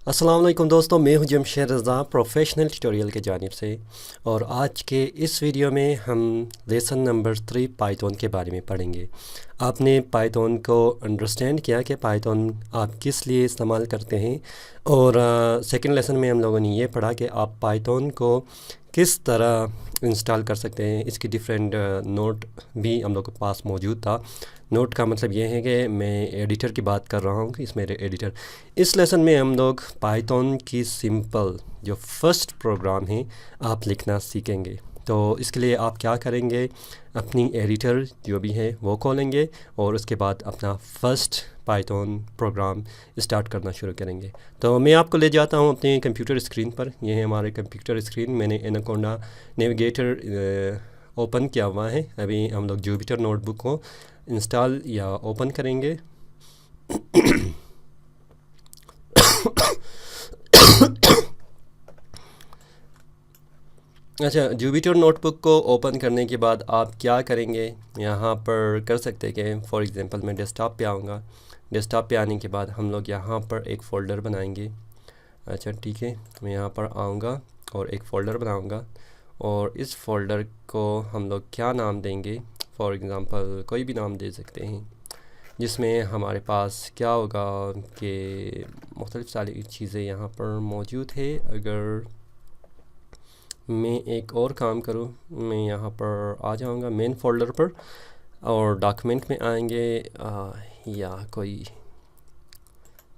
अस्सलाम वालेकुम दोस्तों, मैं हूं जमशेद रज़ा प्रोफेशनल ट्यूटोरियल के जानिब से। और आज के इस वीडियो में हम लेसन नंबर 3 पाइथन के बारे में पढ़ेंगे। आपने पाइथन को अंडरस्टैंड किया कि पाइथन आप किस लिए इस्तेमाल करते हैं। और सेकंड लेसन में हम लोगों ने ये पढ़ा कि आप पाइथन को किस तरह इंस्टॉल कर सकते हैं। इसकी डिफरेंट नोट भी हम लोग के पास मौजूद था। नोट का मतलब ये है कि मैं एडिटर की बात कर रहा हूँ कि इसमें एडिटर। इस लेसन में हम लोग पाइथन की सिंपल जो फर्स्ट प्रोग्राम है आप लिखना सीखेंगे। तो इसके लिए आप क्या करेंगे, अपनी एडिटर जो भी है वो खोलेंगे और उसके बाद अपना फर्स्ट पाइथन प्रोग्राम स्टार्ट करना शुरू करेंगे। तो मैं आपको ले जाता हूँ अपने कंप्यूटर स्क्रीन पर। ये है हमारे कंप्यूटर स्क्रीन। मैंने एनाकोंडा नेविगेटर ओपन किया हुआ है। अभी हम लोग जुपिटर नोटबुक को इंस्टॉल या ओपन करेंगे। अच्छा, जुपिटर नोटबुक को ओपन करने के बाद आप क्या करेंगे, यहाँ पर कर सकते हैं कि फॉर एग्जांपल मैं डेस्कटॉप पे आऊँगा। डेस्कटॉप पे आने के बाद हम लोग यहाँ पर एक फ़ोल्डर बनाएंगे। अच्छा ठीक है, मैं यहाँ पर आऊँगा और एक फ़ोल्डर बनाऊँगा और इस फ़ोल्डर को हम लोग क्या नाम देंगे, फॉर एग्ज़ाम्पल कोई भी नाम दे सकते हैं, जिसमें हमारे पास क्या होगा कि मुख्तलिफ़ सारी चीज़ें यहाँ पर मौजूद है। अगर मैं एक और काम करूँ, मैं यहाँ पर आ जाऊँगा मेन फ़ोल्डर पर और डॉक्यूमेंट में आएंगे या कोई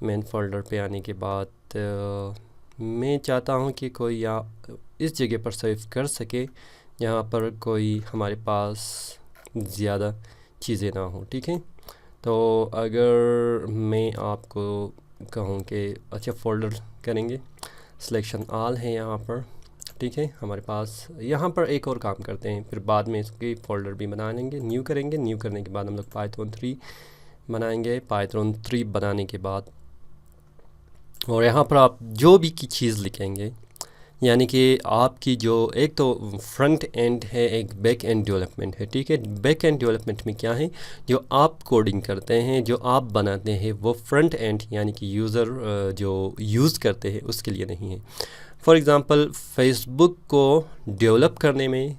मेन फ़ोल्डर पे आने के बाद मैं चाहता हूँ कि कोई या इस जगह पर सेव कर सके जहाँ पर कोई हमारे पास ज़्यादा चीज़ें ना हो। ठीक है, तो अगर मैं आपको कहूँ कि अच्छा फ़ोल्डर करेंगे, सिलेक्शन ऑल है यहाँ पर। ठीक है, हमारे पास यहाँ पर एक और काम करते हैं, फिर बाद में इसके फ़ोल्डर भी बना लेंगे। न्यू करेंगे, न्यू करने के बाद हम लोग पाइथन 3 बनाएंगे। पाइथन 3 बनाने के बाद और यहाँ पर आप जो भी की चीज़ लिखेंगे, यानी कि आपकी जो एक तो फ्रंट एंड है, एक बैक एंड डेवलपमेंट है। ठीक है, बैक एंड डेवलपमेंट में क्या है, जो आप कोडिंग करते हैं, जो आप बनाते हैं, वो फ्रंट एंड यानी कि यूज़र जो यूज़ करते हैं उसके लिए नहीं है। फॉर एग्ज़ाम्पल फेसबुक को डेवलप करने में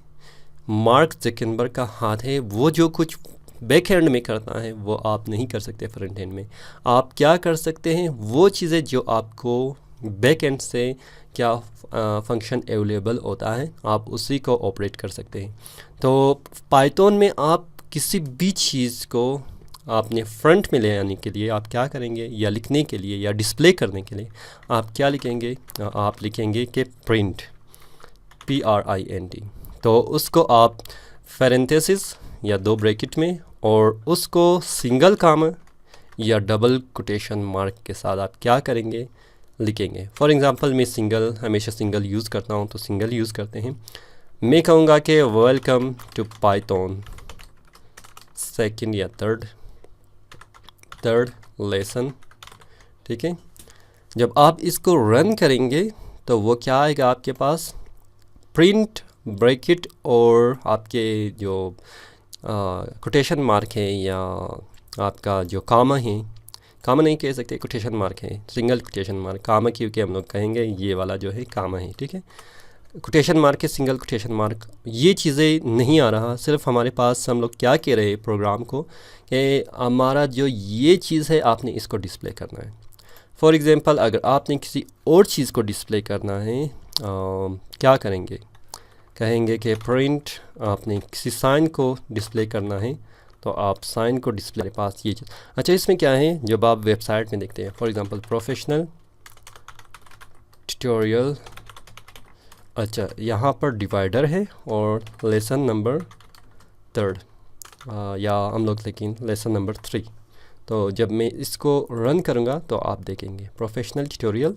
मार्क ज़करबर्ग का हाथ है। वो जो कुछ बैक एंड में करता है वो आप नहीं कर सकते फ्रंट एंड में। आप क्या कर सकते हैं, वो चीज़ें जो आपको बैक एंड से क्या फंक्शन अवेलेबल होता है आप उसी को ऑपरेट कर सकते हैं। तो पाइथन में आप किसी भी चीज़ को आपने फ्रंट में ले आने के लिए आप क्या करेंगे, या लिखने के लिए या डिस्प्ले करने के लिए आप क्या लिखेंगे, आप लिखेंगे कि प्रिंट PRINT। तो उसको आप पैरेंथेसिस या 2 ब्रैकेट में और उसको सिंगल कामा या डबल कोटेशन मार्क के साथ आप क्या करेंगे, लिखेंगे। फॉर एग्ज़ाम्पल मैं सिंगल हमेशा सिंगल यूज़ करता हूँ, तो सिंगल यूज़ करते हैं। मैं कहूँगा कि वेलकम टू पाइथन सेकंड या थर्ड लेसन। ठीक है, जब आप इसको रन करेंगे तो वो क्या आएगा आपके पास, प्रिंट ब्रैकेट और आपके जो कोटेशन मार्क है या आपका जो कामा है, कामा नहीं कह सकते, कोटेशन मार्क है, सिंगल कोटेशन मार्क। कामा क्योंकि हम लोग कहेंगे ये वाला जो है कामा है। ठीक है, कोटेशन मार्क है, सिंगल कोटेशन मार्क, ये चीज़ें नहीं आ रहा। सिर्फ हमारे पास हम लोग क्या कह रहे हैं प्रोग्राम को कि हमारा जो ये चीज़ है आपने इसको डिस्प्ले करना है। फॉर एग्ज़ाम्पल अगर आपने किसी और चीज़ को डिस्प्ले करना है, क्या करेंगे, कहेंगे कि प्रिंट, आपने किसी साइन को डिस्प्ले करना है तो आप साइन को डिस्प्ले पास ये चीज़। अच्छा, इसमें क्या है, जब आप वेबसाइट में देखते हैं फॉर एग्ज़ाम्पल प्रोफेशनल ट्यूटोरियल, अच्छा यहाँ पर डिवाइडर है और लेसन नंबर 3 या हम लोग लेकिन लेसन नंबर 3। तो जब मैं इसको रन करूँगा तो आप देखेंगे प्रोफेशनल ट्यूटोरियल।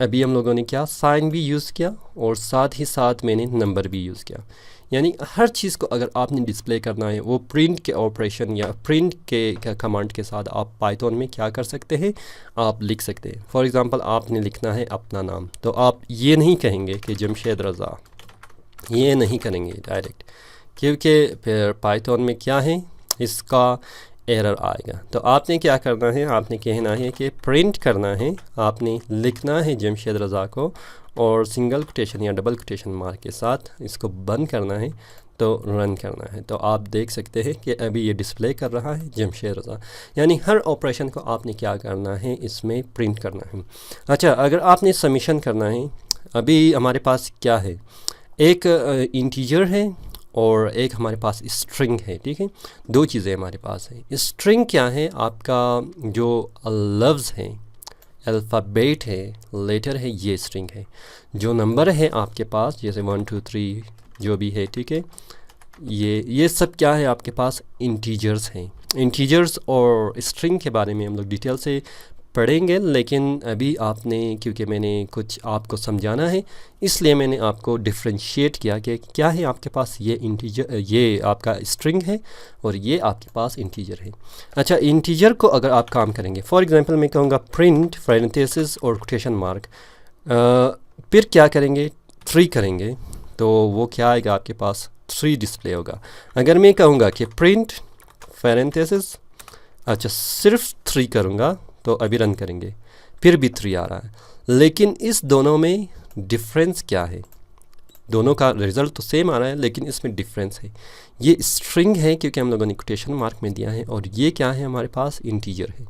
अभी हम लोगों ने क्या साइन भी यूज़ किया और साथ ही साथ मैंने नंबर भी यूज़ किया। यानी हर चीज़ को अगर आपने डिस्प्ले करना है वो प्रिंट के ऑपरेशन या प्रिंट के कमांड के साथ आप पाइथन में क्या कर सकते हैं, आप लिख सकते हैं। फॉर एग्ज़ाम्पल आपने लिखना है अपना नाम, तो आप ये नहीं कहेंगे कि जमशेद रज़ा, ये नहीं करेंगे डायरेक्ट, क्योंकि फिर पाइथन में क्या है, इसका एरर आएगा। तो आपने क्या करना है, आपने कहना है कि प्रिंट करना है, आपने लिखना है जमशेद रज़ा को और सिंगल कोटेशन या डबल कोटेशन मार्क के साथ इसको बंद करना है, तो रन करना है। तो आप देख सकते हैं कि अभी ये डिस्प्ले कर रहा है जमशेद रज़ा। यानी हर ऑपरेशन को आपने क्या करना है, इसमें प्रिंट करना है। अच्छा, अगर आपने सबमिशन करना है, अभी हमारे पास क्या है, एक इंटीजर है और एक हमारे पास स्ट्रिंग है। ठीक है, दो चीज़ें हमारे पास हैं। स्ट्रिंग क्या है, आपका जो लफ्ज़ है, अल्फ़ाबेट है, लेटर है, ये स्ट्रिंग है। जो नंबर है आपके पास, जैसे 1 2 3 जो भी है, ठीक है, ये सब क्या है आपके पास, इंटीजर्स हैं। इंटीजर्स और स्ट्रिंग के बारे में हम लोग डिटेल से पढ़ेंगे, लेकिन अभी आपने, क्योंकि मैंने कुछ आपको समझाना है, इसलिए मैंने आपको डिफ्रेंशिएट किया कि क्या है आपके पास, ये इंटीजर, ये आपका स्ट्रिंग है और ये आपके पास इंटीजर है। अच्छा, इंटीजर को अगर आप काम करेंगे, फॉर एग्जांपल मैं कहूँगा प्रिंट पैरेंथेसिस और कोटेशन मार्क, फिर क्या करेंगे, 3 करेंगे, तो वो क्या आएगा आपके पास, 3 डिस्प्ले होगा। अगर मैं कहूँगा कि प्रिंट पैरेंथेसिस, अच्छा सिर्फ 3 करूँगा, तो अभी रन करेंगे, फिर भी 3 आ रहा है। लेकिन इस दोनों में डिफरेंस क्या है, दोनों का रिज़ल्ट तो सेम आ रहा है, लेकिन इसमें डिफरेंस है। ये स्ट्रिंग है क्योंकि हम लोगों ने कोटेशन मार्क में दिया है, और ये क्या है हमारे पास, इंटीजर है।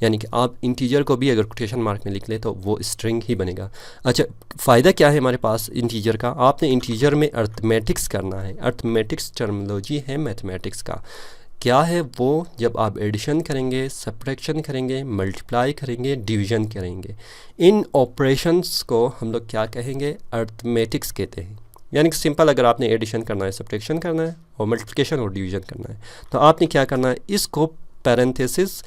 यानी कि आप इंटीजर को भी अगर कोटेशन मार्क में लिख ले तो वो स्ट्रिंग ही बनेगा। अच्छा, फ़ायदा क्या है हमारे पास इंटीजर का, आपने इंटीजर में अर्थमेटिक्स करना है। अर्थमेटिक्स टर्मिनोलॉजी है मैथमेटिक्स का। क्या है वो, जब आप एडिशन करेंगे, सब्ट्रैक्शन करेंगे, मल्टीप्लाई करेंगे, डिवीज़न करेंगे, इन ऑपरेशंस को हम लोग क्या कहेंगे, अर्थमेटिक्स कहते हैं। यानी कि सिंपल, अगर आपने एडिशन करना है, सब्ट्रैक्शन करना है और मल्टीप्लिकेशन और डिवीज़न करना है, तो आपने क्या करना है, इसको पैरेंथेसिस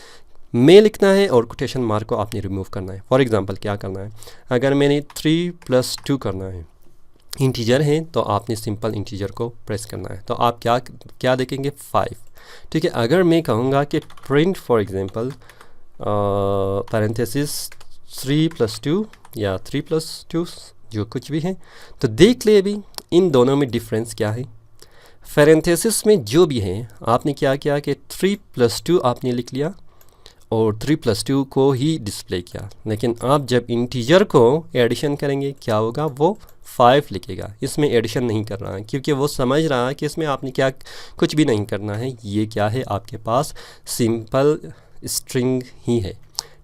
में लिखना है और कोटेशन मार्क को आपने रिमूव करना है। फॉर एग्जांपल क्या करना है, अगर मैंने 3 + 2 करना है, इंटीजर है, तो आपने सिंपल इंटीजर को प्रेस करना है, तो आप क्या देखेंगे, 5। ठीक है, अगर मैं कहूँगा कि प्रिंट फॉर एग्जांपल पैरेंथेसिस 3 + 2 या 3 + 2 जो कुछ भी है, तो देख ले अभी इन दोनों में डिफरेंस क्या है। पैरेंथेसिस में जो भी है, आपने क्या किया कि 3 + 2 आपने लिख लिया और 3 + 2 को ही डिस्प्ले किया। लेकिन आप जब इंटीजर को एडिशन करेंगे, क्या होगा, वो 5 लिखेगा। इसमें एडिशन नहीं कर रहा है क्योंकि वो समझ रहा है कि इसमें आपने क्या, कुछ भी नहीं करना है। ये क्या है आपके पास, सिंपल स्ट्रिंग ही है।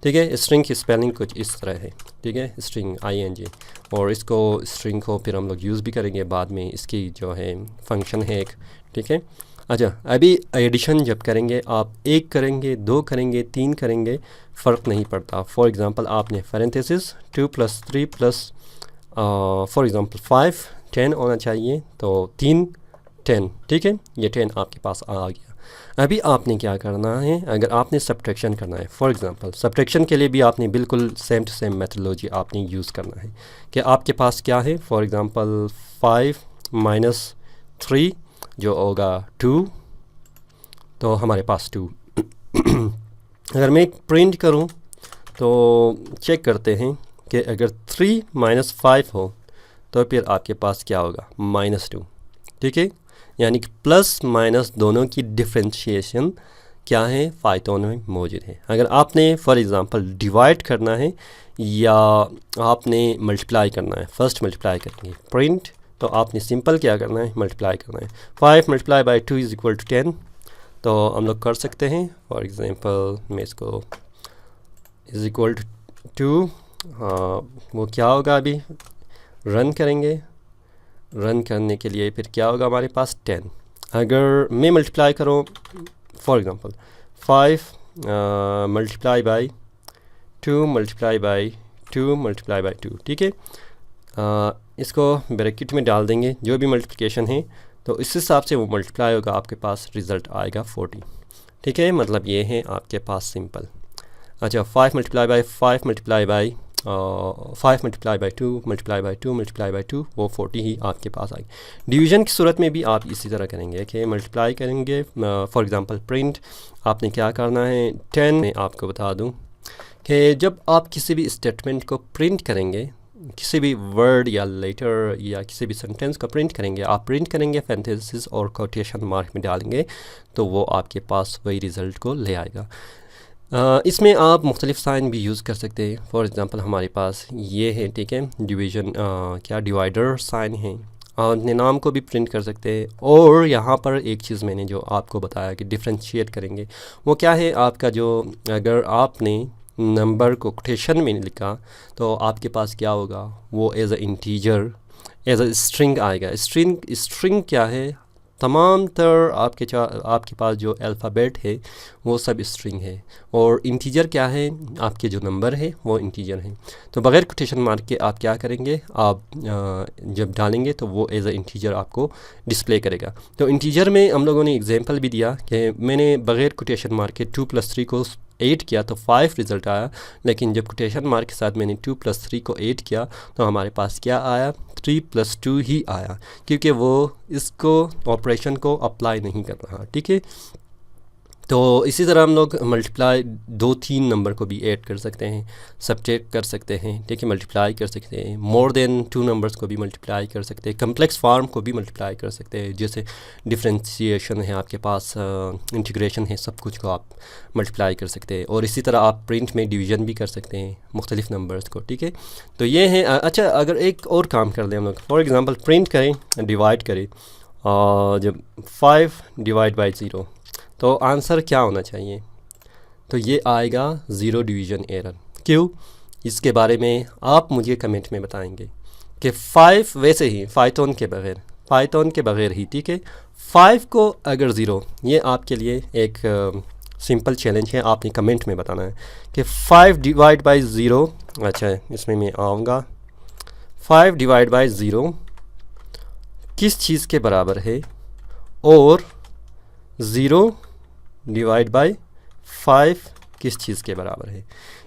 ठीक है, स्ट्रिंग की स्पेलिंग कुछ इस तरह है। ठीक है, स्ट्रिंग ING, और इसको स्ट्रिंग को फिर हम लोग यूज़ भी करेंगे बाद में, इसकी जो है फंक्शन है एक। ठीक है, अच्छा, अभी एडिशन जब करेंगे, आप 1 करेंगे, 2 करेंगे, 3 करेंगे, फ़र्क नहीं पड़ता। फॉर एग्ज़ाम्पल आपने पैरेंथेसिस 2 + 3 + फॉर एग्ज़ाम्पल 5 10 होना चाहिए, तो 3 10। ठीक है, ये 10 आपके पास आ गया। अभी आपने क्या करना है, अगर आपने सब्ट्रैक्शन करना है, फॉर एग्ज़ाम्पल सब्ट्रैक्शन के लिए भी आपने बिल्कुल सेम टू सेम मेथडोलॉजी आपने यूज़ करना है कि आपके पास क्या है, फॉर एग्ज़ाम्पल 5 - 3 जो होगा 2, तो हमारे पास 2। अगर मैं प्रिंट करूं तो चेक करते हैं कि अगर 3 - 5 हो तो फिर आपके पास क्या होगा, -2। ठीक है, यानी कि प्लस माइनस दोनों की डिफ्रेंशिएशन क्या है, पाइथन में मौजूद है। अगर आपने फॉर एग्ज़ाम्पल डिवाइड करना है या आपने मल्टीप्लाई करना है, फर्स्ट मल्टीप्लाई करेंगे प्रिंट, तो आपने सिंपल क्या करना है, मल्टीप्लाई करना है। 5 × 2 = 10, तो हम लोग कर सकते हैं। फॉर एग्ज़ाम्पल मैं इसको = 2, वो क्या होगा, अभी रन करेंगे। रन करने के लिए फिर क्या होगा हमारे पास, 10। अगर मैं मल्टीप्लाई करूँ, फॉर एग्ज़ाम्पल 5 × 2 × 2 × 2, ठीक है। इसको ब्रैकेट में डाल देंगे, जो भी मल्टीप्लिकेशन है तो इस हिसाब से वो मल्टीप्लाई होगा, आपके पास रिज़ल्ट आएगा 40। ठीक है, मतलब ये है आपके पास सिंपल। अच्छा, 5 × 5 × 5 × 2 × 2 × 2, वो 40 ही आपके पास आएगी। डिवीज़न की सूरत में भी आप इसी तरह करेंगे कि मल्टीप्लाई करेंगे। फॉर एग्ज़ाम्पल प्रिंट आपने क्या करना है, 10 में आपको बता दूं कि जब आप किसी भी स्टेटमेंट को प्रिंट करेंगे, किसी भी वर्ड या लेटर या किसी भी सेंटेंस को प्रिंट करेंगे, आप प्रिंट करेंगे पैरेंथेसिस और कोटेशन मार्क में डालेंगे तो वो आपके पास वही रिज़ल्ट को ले आएगा। इसमें आप मुख्तलिफ साइन भी यूज़ कर सकते हैं। फॉर एग्ज़ाम्पल हमारे पास ये है, ठीक है, डिवीज़न क्या डिवाइडर साइन है, अपने नाम को भी प्रिंट कर सकते हैं। और यहाँ पर एक चीज़ मैंने जो आपको बताया कि डिफ्रेंशिएट करेंगे, वो क्या है, आपका जो अगर आपने नंबर को कोटेशन में लिखा तो आपके पास क्या होगा, वो as a integer, as a string आएगा। स्ट्रिंग क्या है, तमाम तर आपके पास जो अल्फ़ाबेट है वो सब स्ट्रिंग है, और इंटीजर क्या है, आपके जो नंबर है वो इंटीजर है। तो बग़ैर कोटेशन मार्क के आप क्या करेंगे, आप जब डालेंगे तो वो एज अ इंटीजर आपको डिस्प्ले करेगा। तो इंटीजर में हम लोगों ने एग्जांपल भी दिया कि मैंने बग़ैर कोटेशन मार्क के 2 + 3 को 8 किया तो 5 रिज़ल्ट आया, लेकिन जब कोटेशन मार्क के साथ मैंने 2 + 3 को 8 किया तो हमारे पास क्या आया, 3 + 2 ही आया, क्योंकि वो इसको ऑपरेशन को अप्लाई नहीं कर रहा। ठीक है, तो इसी तरह हम लोग मल्टीप्लाई 2-3 नंबर को भी ऐड कर सकते हैं, सब्ट्रैक्ट कर सकते हैं, ठीक है, मल्टीप्लाई कर सकते हैं, मोर देन 2 नंबर्स को भी मल्टीप्लाई कर सकते हैं, कम्प्लेक्स फॉर्म को भी मल्टीप्लाई कर सकते हैं, जैसे डिफ्रेंशिएशन है आपके पास, इंटीग्रेशन है, सब कुछ को आप मल्टीप्लाई कर सकते हैं। और इसी तरह आप प्रिंट में डिवीज़न भी कर सकते हैं मुख्तलिफ नंबर्स को। ठीक है, तो ये है। अच्छा, अगर एक और काम कर लें हम लोग, फॉर एग्ज़ाम्पल प्रिंट करें, डिवाइड करें, जब 5 / 0 तो आंसर क्या होना चाहिए, तो ये आएगा 0 डिवीज़न एरर। क्यों, इसके बारे में आप मुझे कमेंट में बताएंगे कि 5 वैसे ही पाइथन के बग़ैर ही, ठीक है, 5 को अगर 0, ये आपके लिए एक सिंपल चैलेंज है, आपने कमेंट में बताना है कि 5 / 0, अच्छा इसमें मैं आऊँगा, 5 / 0 किस चीज़ के बराबर है और 0 / 5 किस चीज़ के बराबर है।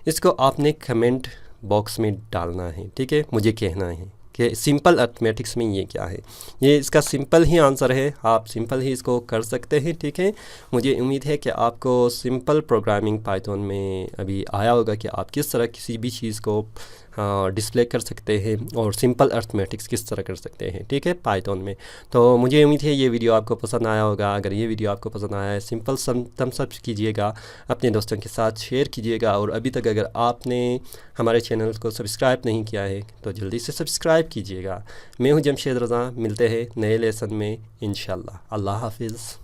इसको आपने कमेंट बॉक्स में डालना है, ठीक है, मुझे कहना है कि सिंपल अर्थमेटिक्स में ये क्या है। ये इसका सिंपल ही आंसर है, आप सिंपल ही इसको कर सकते हैं। ठीक है, मुझे उम्मीद है कि आपको सिंपल प्रोग्रामिंग पाइथन में अभी आया होगा कि आप किस तरह किसी भी चीज़ को डिस्प्ले कर सकते हैं और सिंपल अर्थमेटिक्स किस तरह कर सकते हैं, ठीक है, पाइथन में। तो मुझे उम्मीद है ये वीडियो आपको पसंद आया होगा। अगर ये वीडियो आपको पसंद आया है, सिंपल थम्स अप कीजिएगा, अपने दोस्तों के साथ शेयर कीजिएगा, और अभी तक अगर आपने हमारे चैनल को सब्सक्राइब नहीं किया है तो जल्दी से सब्सक्राइब कीजिएगा। मैं हूँ जमशेद रज़ा, मिलते हैं नए लेसन में इंशाल्लाह। अल्लाह हाफिज़।